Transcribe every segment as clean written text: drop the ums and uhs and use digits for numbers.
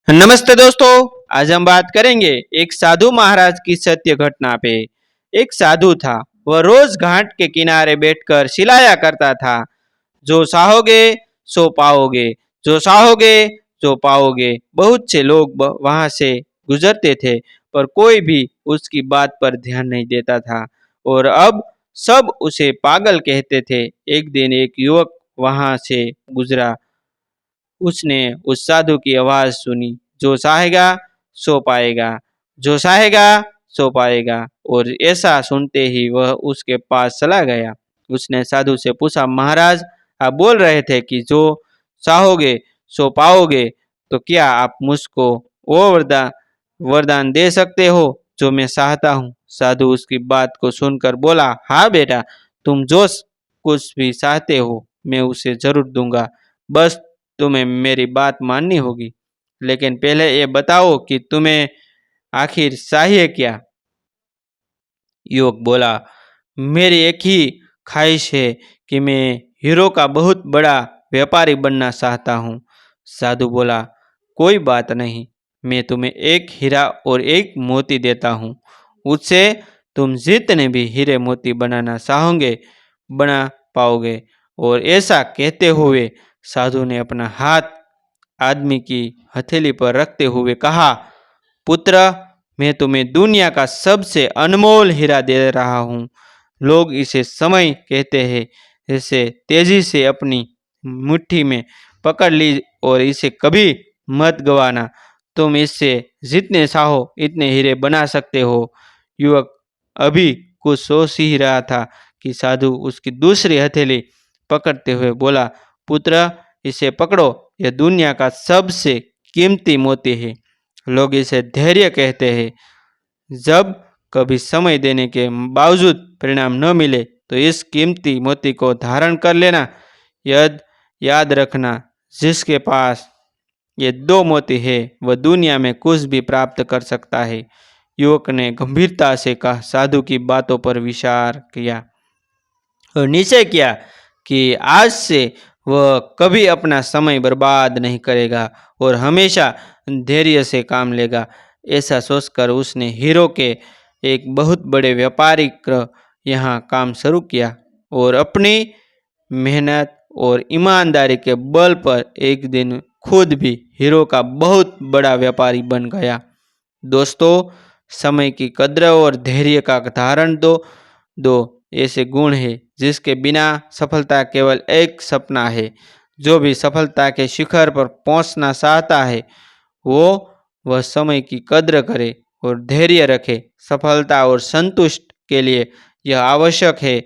नमस्ते दोस्तों। आज हम बात करेंगे एक साधु महाराज की सत्य घटना पे। एक साधु था, वह रोज घाट के किनारे बैठकर सिलाया करता था। जो चाहोगे सो पाओगे, जो चाहोगे सो पाओगे। बहुत से लोग वहां से गुजरते थे, पर कोई भी उसकी बात पर ध्यान नहीं देता था और अब सब उसे पागल कहते थे। एक दिन एक युवक वहां से गुजरा। उसने उस साधु की आवाज सुनी, जो चाहेगा सो पाएगा, जो चाहेगा सो पाएगा। और ऐसा सुनते ही वह उसके पास चला गया। उसने साधु से पूछा, महाराज, आप बोल रहे थे कि जो चाहोगे सो पाओगे, तो क्या आप मुझको वो वरदान वरदान दे सकते हो जो मैं चाहता हूँ? साधु उसकी बात को सुनकर बोला, हाँ बेटा, तुम जो कुछ भी चाहते हो मैं उसे जरूर दूंगा। बस तुम्हें मेरी बात माननी होगी। लेकिन पहले ये बताओ कि तुम्हें आखिर चाहिए क्या? युवक बोला, मेरी एक ही ख्वाहिश है कि मैं हीरो का बहुत बड़ा व्यापारी बनना चाहता हूँ। साधु बोला, कोई बात नहीं, मैं तुम्हें एक हीरा और एक मोती देता हूँ। उससे तुम जितने भी हीरे मोती बनाना चाहोगे बना पाओगे। और ऐसा कहते हुए साधु ने अपना हाथ आदमी की हथेली पर रखते हुए कहा, पुत्र, मैं तुम्हें दुनिया का सबसे अनमोल हीरा दे रहा हूँ। लोग इसे समय कहते हैं। इसे तेजी से अपनी मुट्ठी में पकड़ ली और इसे कभी मत गवाना। तुम इससे जितने चाहो इतने हीरे बना सकते हो। युवक अभी कुछ सोच ही रहा था कि साधु उसकी दूसरी हथेली पकड़ते हुए बोला, पुत्र, इसे पकड़ो, यह दुनिया का सबसे कीमती मोती है। लोग इसे धैर्य कहते हैं। जब कभी समय देने के बावजूद परिणाम न मिले तो इस कीमती मोती को धारण कर लेना। यद याद रखना, जिसके पास ये दो मोती है वह दुनिया में कुछ भी प्राप्त कर सकता है। युवक ने गंभीरता से कहा, साधु की बातों पर विचार किया और निश्चय किया कि आज से वह कभी अपना समय बर्बाद नहीं करेगा और हमेशा धैर्य से काम लेगा। ऐसा सोचकर उसने हीरो के एक बहुत बड़े व्यापारी का यहाँ काम शुरू किया और अपनी मेहनत और ईमानदारी के बल पर एक दिन खुद भी हीरो का बहुत बड़ा व्यापारी बन गया। दोस्तों, समय की कद्र और धैर्य का धारण दो ऐसे गुण है जिसके बिना सफलता केवल एक सपना है। जो भी सफलता के शिखर पर पहुंचना चाहता है वह समय की कद्र करे और धैर्य रखे। सफलता और संतुष्ट के लिए यह आवश्यक है,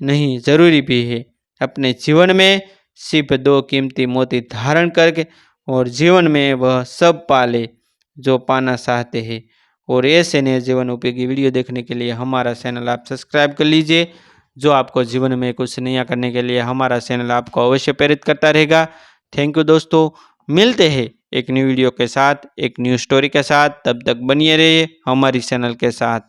नहीं जरूरी भी है। अपने जीवन में सिर्फ दो कीमती मोती धारण करके और जीवन में वह सब पाले जो पाना चाहते हैं। और ऐसे नए जीवन उपयोगी वीडियो देखने के लिए हमारा चैनल आप सब्सक्राइब कर लीजिए। जो आपको जीवन में कुछ नया करने के लिए हमारा चैनल आपको अवश्य प्रेरित करता रहेगा। थैंक यू दोस्तों। मिलते हैं एक न्यू वीडियो के साथ, एक न्यू स्टोरी के साथ। तब तक बनिए रहिए हमारी चैनल के साथ।